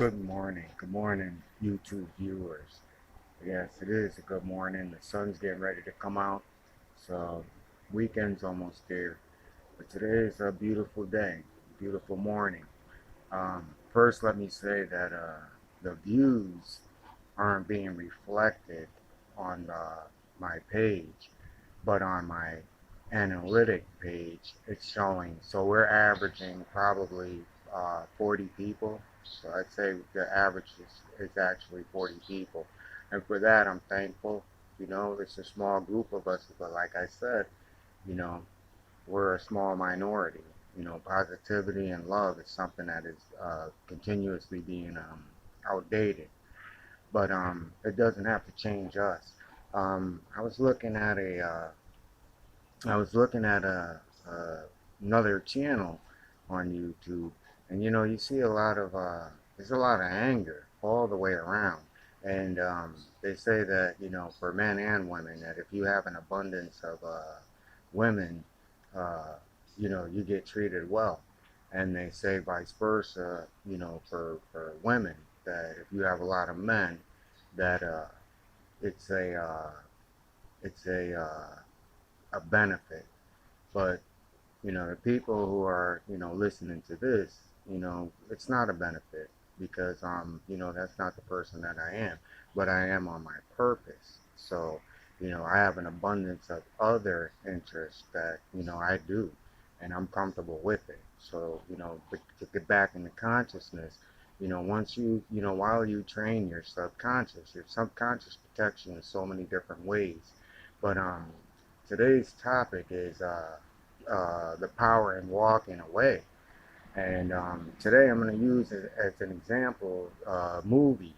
Good morning, YouTube viewers. Yes, it is a good morning. The sun's getting ready to come out, so weekend's almost there. But today is a beautiful day, beautiful morning. First, let me say that the views aren't being reflected on my page, but on my analytic page, it's showing. So we're averaging probably 40 people. So I'd say the average is actually 40 people. And for that, I'm thankful. It's a small group of us, but like I said, you know, we're a small minority. Positivity and love is something that is continuously being outdated, but it doesn't have to change us. I was looking at another channel on YouTube, and you see a lot of there's a lot of anger all the way around, and they say that for men and women that if you have an abundance of women, uh, you get treated well, and they say vice versa, for women that if you have a lot of men, that it's a uh, it's a benefit, but the people who are, listening to this, it's not a benefit because, that's not the person that I am, but I am on my purpose. So, I have an abundance of other interests that, I do, and I'm comfortable with it. So, to get back into consciousness, once while you train your subconscious protection in so many different ways. But today's topic is the power in walking away. And today I'm going to use it as an example a movie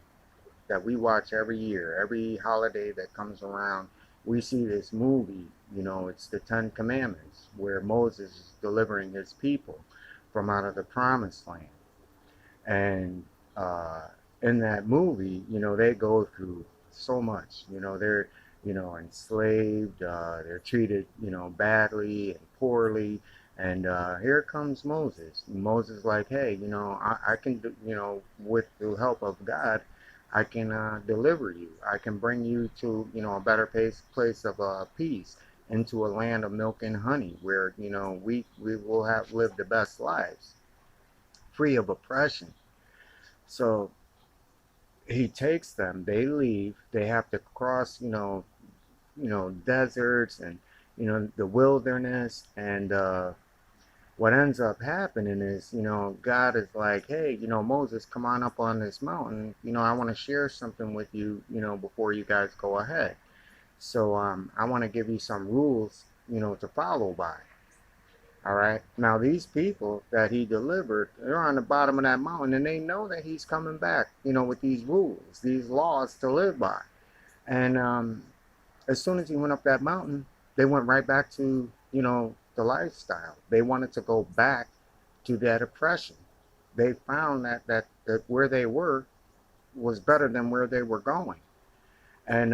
that we watch every year. Every holiday that comes around, we see this movie. It's the Ten Commandments, where Moses is delivering his people from out of the promised land. And uh, in that movie, they go through so much. They're, enslaved. They're treated, badly and poorly. And here comes Moses. Moses, like, hey, I can, with the help of God, I can deliver you. I can bring you to, a better place of peace, into a land of milk and honey, where we will have lived the best lives, free of oppression. So he takes them. They leave. They have to cross, deserts and the wilderness. And what ends up happening is, God is like, hey, Moses, come on up on this mountain. I want to share something with you, before you guys go ahead. So I want to give you some rules, to follow by. All right. Now, these people that he delivered, they're on the bottom of that mountain and they know that he's coming back, with these rules, these laws to live by. And as soon as he went up that mountain, they went right back to, the lifestyle. They wanted to go back to that oppression. They found that where they were was better than where they were going. And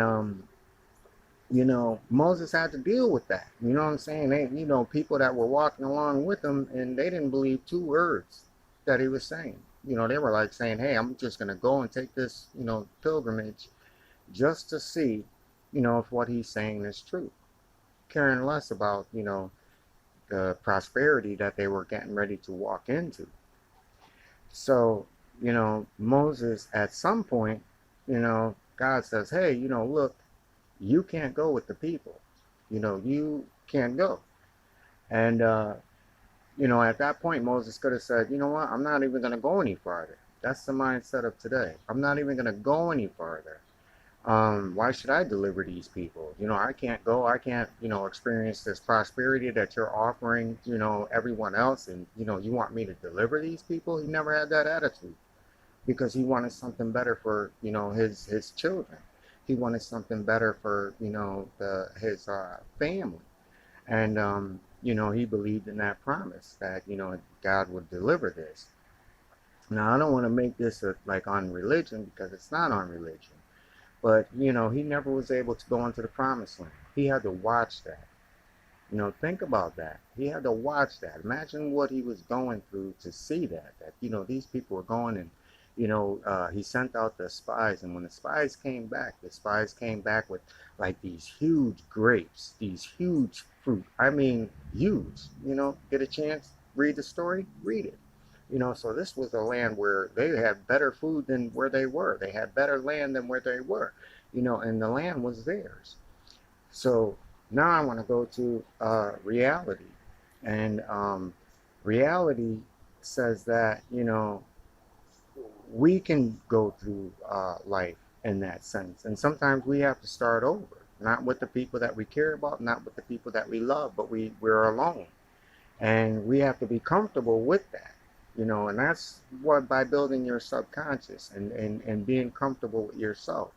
Moses had to deal with that. You know what I'm saying? They, people that were walking along with him and they didn't believe two words that he was saying. They were like saying, hey, I'm just going to go and take this, pilgrimage just to see, if what he's saying is true. Caring less about, the prosperity that they were getting ready to walk into. So, Moses, at some point, God says, hey, look, you can't go with the people. You can't go. And, at that point, Moses could have said, you know what, I'm not even going to go any farther. That's the mindset of today. I'm not even going to go any farther. Why should I deliver these people? I can't go. I can't, experience this prosperity that you're offering, everyone else. And, you want me to deliver these people? He never had that attitude because he wanted something better for, his children. He wanted something better for, his family. And, he believed in that promise that, God would deliver this. Now, I don't want to make this like on religion because it's not on religion. But, he never was able to go into the promised land. He had to watch that. Think about that. He had to watch that. Imagine what he was going through to see that, these people were going and, he sent out the spies, and when the spies came back with like these huge grapes, these huge fruit. I mean, huge. Get a chance, read the story, read it. So this was a land where they had better food than where they were. They had better land than where they were, and the land was theirs. So now I want to go to reality. And reality says that, we can go through life in that sense. And sometimes we have to start over, not with the people that we care about, not with the people that we love, but we're alone. And we have to be comfortable with that. And that's what, by building your subconscious and being comfortable with yourself,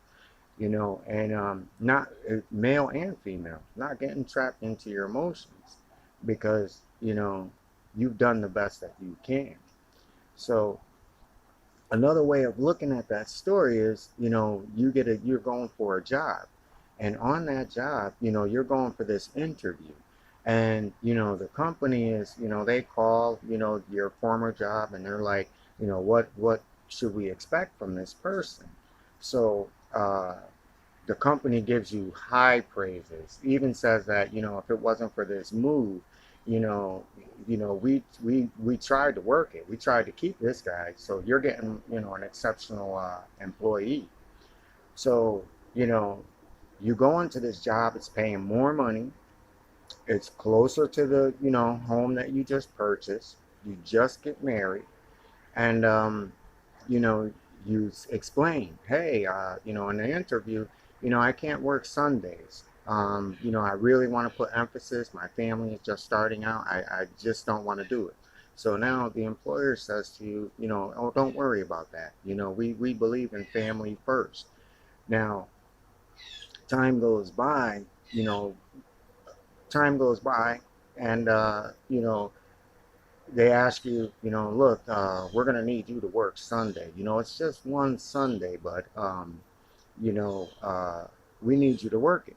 and not male and female, not getting trapped into your emotions because, you've done the best that you can. So another way of looking at that story is, you're going for a job, and on that job, you're going for this interview, and the company is, they call, your former job, and they're like, what should we expect from this person? So the company gives you high praises, even says that, if it wasn't for this move, you know we tried to work it, we tried to keep this guy, so you're getting, an exceptional employee. So you know you go into this job, it's paying more money, it's closer to the, home that you just purchased, you just get married, and you know, you explain, hey, in the interview, I can't work Sundays. I really want to put emphasis. My family is just starting out. I just don't want to do it. So now the employer says to you, oh, don't worry about that. We believe in family first. Now, time goes by, you know, time goes by, and, they ask you, look, we're going to need you to work Sunday. It's just one Sunday, but, you know, uh, we need you to work it.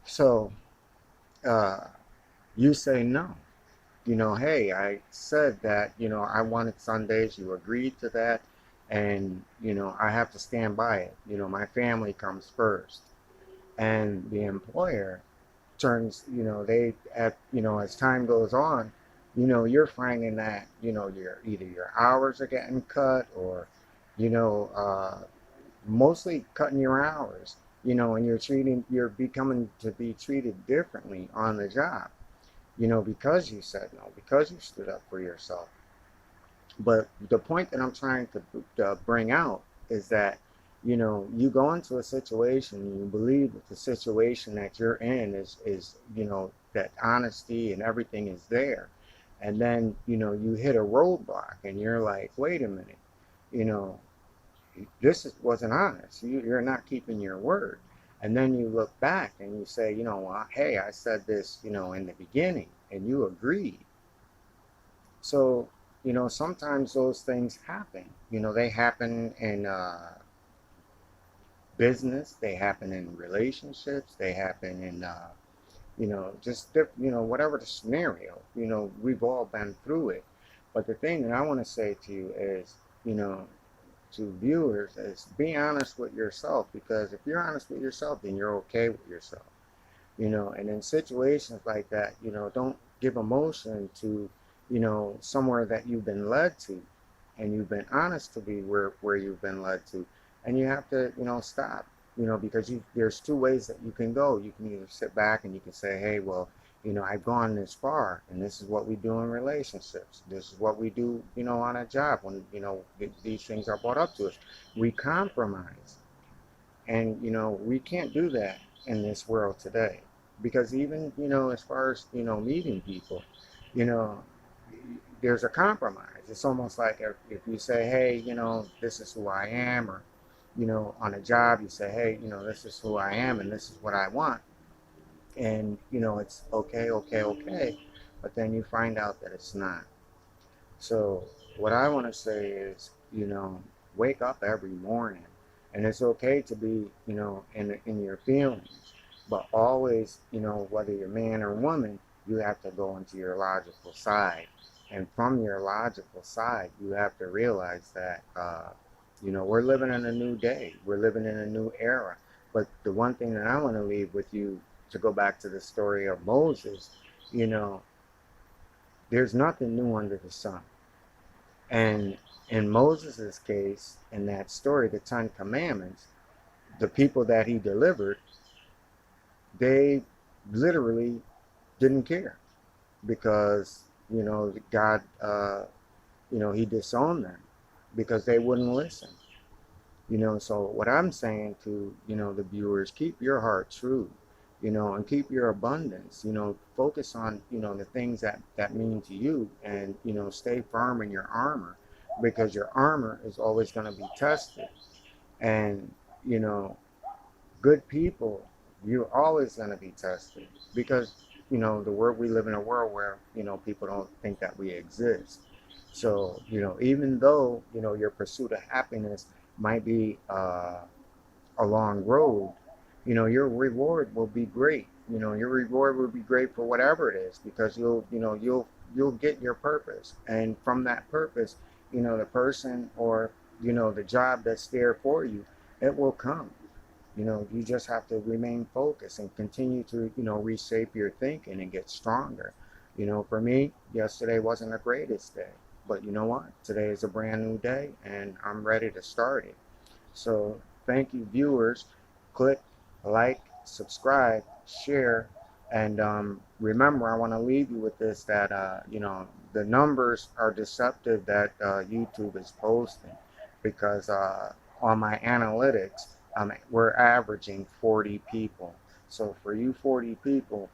So uh, you say no. Hey, I said that, I wanted Sundays. You agreed to that. And, I have to stand by it. My family comes first. And the employer turns, as time goes on, you're finding that, your hours are getting cut, or, you know, uh, mostly cutting your hours, and you're becoming to be treated differently on the job, because you said no, because you stood up for yourself. But the point that I'm trying to bring out is that, you go into a situation and you believe that the situation that you're in is, that honesty and everything is there. And then, you hit a roadblock and you're like, wait a minute, you know, wasn't honest. You're not keeping your word. And then you look back and you say, hey, I said this, in the beginning, and you agreed. So, sometimes those things happen. They happen in business, they happen in relationships, they happen in, just, whatever the scenario, we've all been through it. But the thing that I want to say to you is, you know, to viewers, is be honest with yourself, because if you're honest with yourself, then you're okay with yourself. And in situations like that, don't give emotion to, somewhere that you've been led to, and you've been honest to be where you've been led to, and you have to, stop, because there's two ways that you can go. You can either sit back and you can say, hey, well, I've gone this far, and this is what we do in relationships, this is what we do, on a job, when, these things are brought up to us, we compromise. And, we can't do that in this world today. Because even, as far as, meeting people, you know, there's a compromise. It's almost like if you say, hey, this is who I am, or, on a job, you say, hey, this is who I am and this is what I want. And, it's okay, okay, okay. But then you find out that it's not. So what I want to say is, wake up every morning, and it's okay to be, in your feelings, but always, whether you're man or woman, you have to go into your logical side, And from your logical side, you have to realize that, we're living in a new day. We're living in a new era. But the one thing that I want to leave with you, to go back to the story of Moses, you know, there's nothing new under the sun. And in Moses' case, in that story, the Ten Commandments, the people that he delivered, they literally didn't care because, God, he disowned them because they wouldn't listen. So what I'm saying to, the viewers, keep your heart true, and keep your abundance, focus on, the things that mean to you, and, stay firm in your armor, because your armor is always going to be tested. And, you know, good people, you're always going to be tested because, the world, we live in a world where, people don't think that we exist. So, even though, your pursuit of happiness might be a long road, your reward will be great. Your reward will be great for whatever it is, because you'll get your purpose. And from that purpose, the person, or, the job that's there for you, it will come. You just have to remain focused and continue to, reshape your thinking and get stronger. For me, yesterday wasn't the greatest day, but you know what? Today is a brand new day, and I'm ready to start it. So thank you, viewers. Click like, subscribe, share, and remember, I want to leave you with this, that the numbers are deceptive that YouTube is posting, because on my analytics, we're averaging 40 people. So for you 40 people,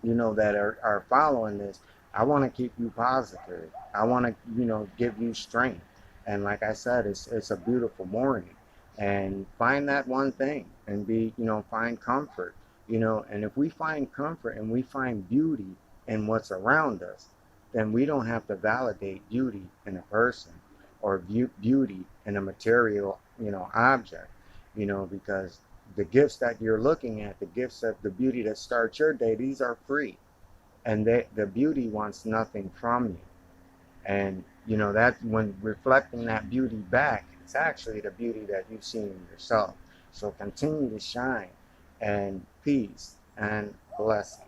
that are following this, I want to keep you positive. I want to, give you strength. And like I said, it's a beautiful morning. And find that one thing and be, find comfort, and if we find comfort and we find beauty in what's around us, then we don't have to validate beauty in a person, or beauty in a material, object, because the gifts that you're looking at, the gifts of the beauty that starts your day, these are free. And the beauty wants nothing from you. And, that when reflecting that beauty back, it's actually the beauty that you've seen in yourself. So continue to shine, and peace and blessings.